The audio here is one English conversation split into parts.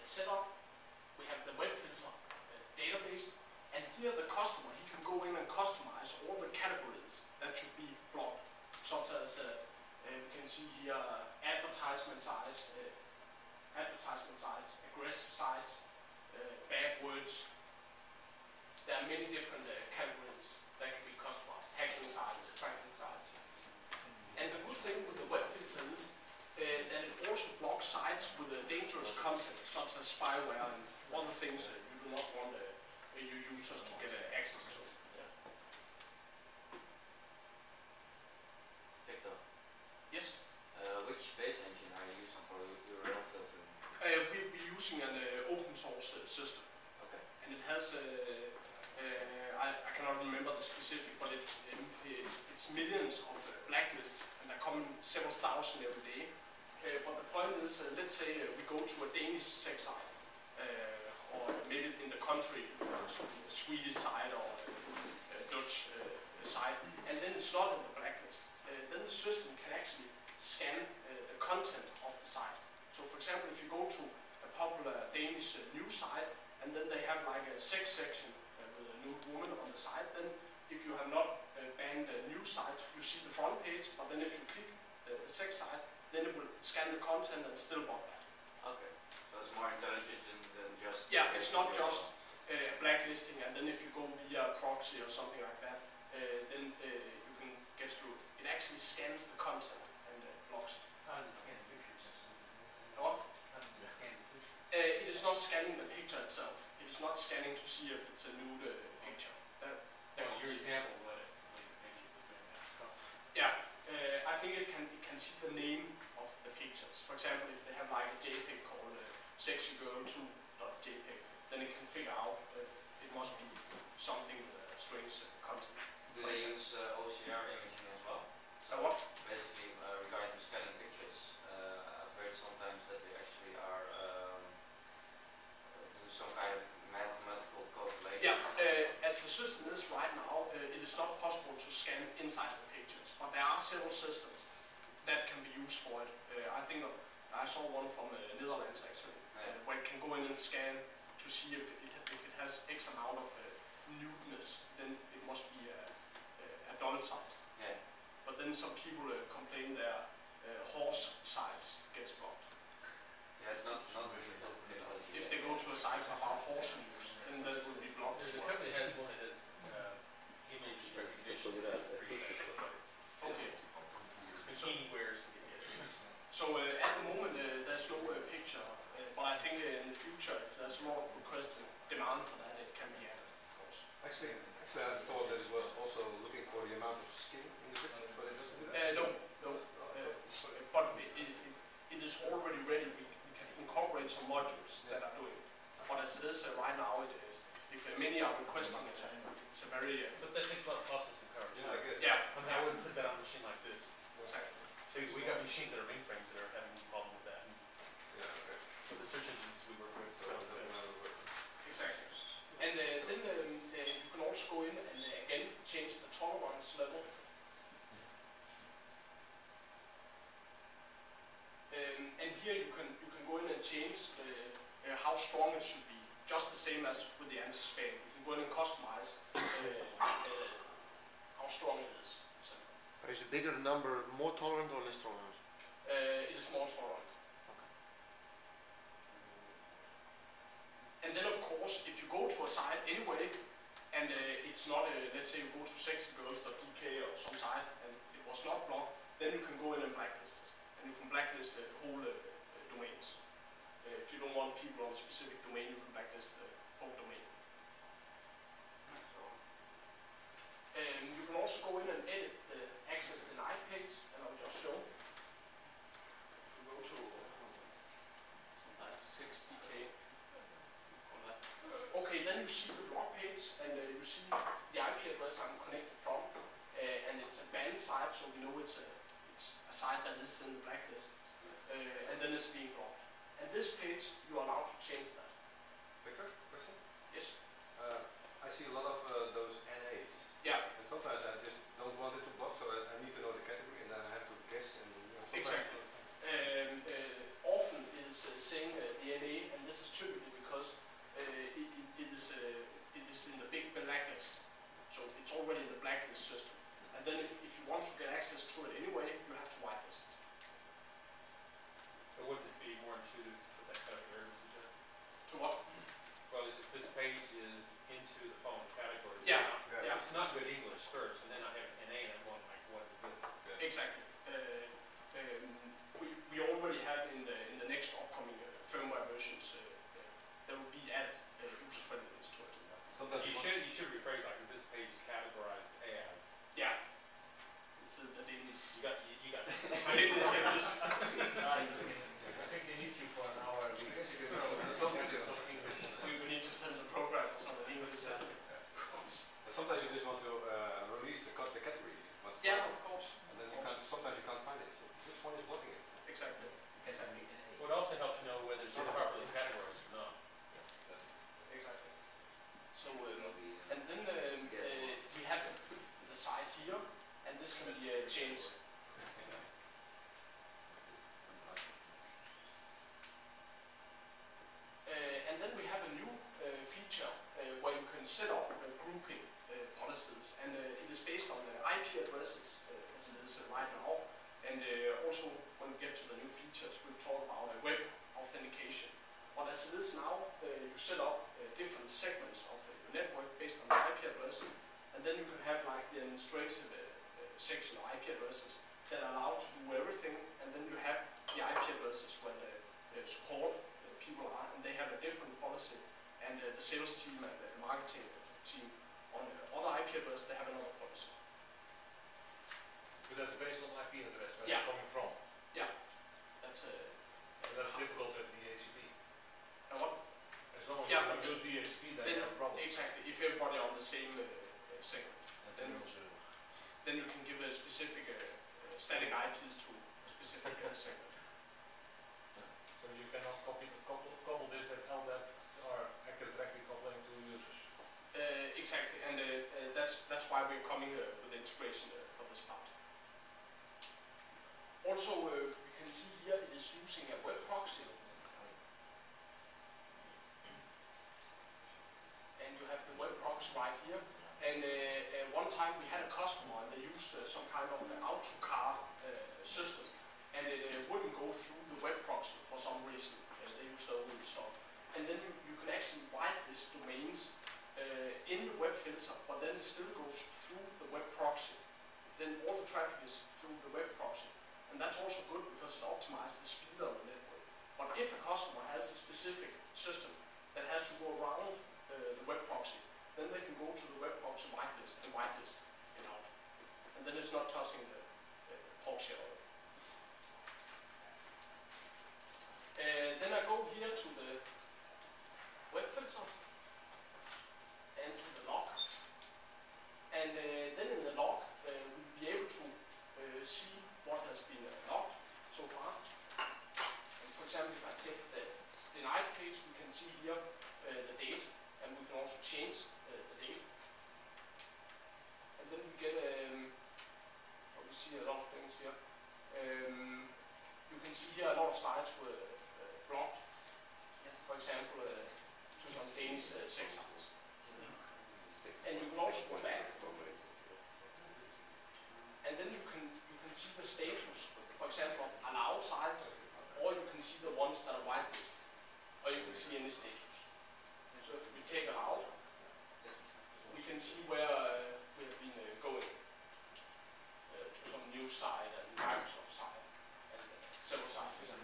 setup. We have the WebFilter database, and here the customer, he can go in and customize all the categories that should be blocked, such as you can see here advertisement sites, aggressive sites, bad words. There are many different categories that can be customized, hacking sites, tracking sites. And the good thing with the WebFilter is that it also blocks sites with dangerous content, such as spyware and other things you do not want your users to get access to. Yeah. Victor? Yes? Which base engine are you using for URL filtering? We're using an open source system. Okay. And it has, I cannot remember the specific, but it's millions of blacklists, and there come several thousand every day. But the point is, let's say we go to a Danish sex site, or maybe in the country, a Swedish site or a Dutch site, and then it's not on the blacklist. Then the system can actually scan the content of the site. So for example, if you go to a popular Danish news site, and then they have like a sex section with a nude woman on the site, then if you have not banned the news site, you see the front page, but then if you click the sex site, then it will scan the content and still block that. Okay, so it's more intelligent than just... Yeah, it's not just blacklisting, and then if you go via proxy or something like that, then you can get through it. It actually scans the content and blocks it. How does it scan pictures? What? How does it scan the picture? It is not scanning the picture itself. It is not scanning to see if it's a nude picture. Your example, what it maybe was doing that stuff. Yeah, I think it can see the name of the pictures. For example, if they have like a JPEG called sexygirl2.jpg, then it can figure out it must be something with strange content. Do they use OCR imaging as well? So what? Basically, regarding scanning pictures, I've heard sometimes that they actually are do some kind of mathematical calculation. Yeah, as the system is right now, it is not possible to scan inside the pictures, but there are several systems that can be used for it. I think I saw one from Netherlands actually, where it can go in and scan to see if it has X amount of nudeness, then it must be adult site. Yeah. But then some people complain their horse sites gets blocked. Yeah, it's not really helpful. If they go to a site about horse news, then that will be blocked. The company has one that has image recognition. Okay. Bikini wears can get it. So at the moment there's no picture, but I think in the future, if there's a lot of request and demand for that, it can be added, of course. Actually, I thought that it was also looking for the amount of skin in the picture, but it doesn't do that. No. But it is already ready. We can incorporate some modules that are doing it. But as it is right now, if many are requesting it, it's a very... But that takes a lot of processing power too. Yeah, I guess. Yeah. I wouldn't put that on a machine like this. Exactly. So we got machines that are mainframes that are having a problem with that. Yeah, okay. So the search engines we work with. So it doesn't matter what. Exactly. And then you can also go in and again change the tolerance level. And here you can go in and change how strong it should be, just the same as with the anti-spam. You can go in and customize how strong it is. So, But is a bigger number more tolerant or less tolerant? it is more tolerant. Okay. And then of course, if you go to a site anyway, and it's not, let's say you go to sexygirls.dk or some site, and it was not blocked, then you can go in and blacklist it. And you can blacklist the whole domains. If you don't want people on a specific domain, you can blacklist the whole domain. You can also go in and edit the access denied page, and I'll just show. If you go to 6dk, okay, then you see the blog page, and you see the IP address I'm connected from, and it's a banned site, so we know it's a site that is in the blacklist, and then it's being blocked. And this page, you are allowed to change that. Victor, question? Yes. I see a lot of those NAs. Yeah. And sometimes I just don't want it to block, so I need to know the category, and then I have to guess. And Exactly. Often is saying the NA, and this is exactly. We already have in the next upcoming firmware versions there will be added user friendliness to it. Sometimes You should rephrase like this page is categorized as. Yeah, it's the Danish. You got. Danish service. I think they need you for an hour a week. Some English. We need to send the program or something in English. sometimes you just want to release the category. Yeah, of course. And then sometimes you can't find it. So which one is blocking it? Exactly. Exactly. What also helps you know whether it's properly categorized or not. Exactly. So and then we have the side here, and this can be changed. And then we have a new feature where you can set up grouping policies, and it is based on the IP addresses as it is right now. And also, when we get to the new features, we'll talk about web authentication. But as it is now, you set up different segments of your network based on the IP address, and then you can have like the administrative section of IP addresses that allow to do everything, and then you have the IP addresses where the support people are, and they have a different policy, and the sales team and the marketing team on other IP address, they have another policy. But that's based on IP address where Yeah. they're coming from. That's That's difficult with DHCP. what? As long as Yeah, you but use DHCP, then then you have a problem. exactly. If everybody on the same segment, And then also. then you can give a specific static IPs to a specific segment. So you cannot couple this with LDAP or Active Directory coupling to users. Exactly, and that's why we're coming with integration for this part. Also, we can see here it is using a web proxy, and you have the web proxy right here. And one time we had a customer and they used some kind of autocar system, and it wouldn't go through the web proxy for some reason. They used their own stuff. And then you can actually whitelist domains in the WebFilter, but then it still goes through the web proxy. Then all the traffic is through the web proxy. And that's also good because it optimizes the speed of the network. But if a customer has a specific system that has to go around the web proxy, then they can go to the web proxy whitelist and whitelist it out. And then it's not touching the proxy at all. Then I go here to the web filter and to the log. And then in the log, we'll be able to see what has been logged so far. And for example, if I take the denied page, we can see here the date, and we can also change the date. And then we get, we see a lot of things here. You can see here a lot of sites were blocked. For example, to some Danish sex sites. And you can also go back. And then you can see the status, for example, of allowed sites, or you can see the ones that are whitelisted, or you can see any status. So if we take it out, we can see where we have been going to some news site and Microsoft site and several sites.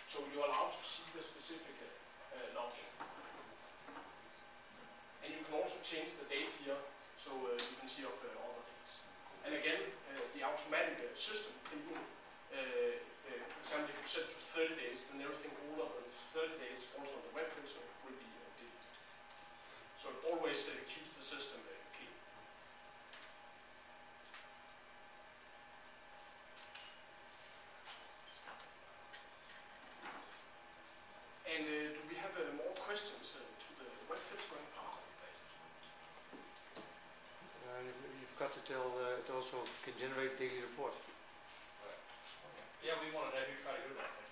So you're allowed to see the specific logging. And you can also change the date here, so you can see of other dates. And again, the automatic system cleaning, for example, if you set to 30 days, then everything older than 30 days, also on the web filter, will be deleted. So it always keeps the system clean. And do we have more questions to the web filtering part? You've got to tell it also can generate daily report. Yeah, we wanted to have you try to go to that section.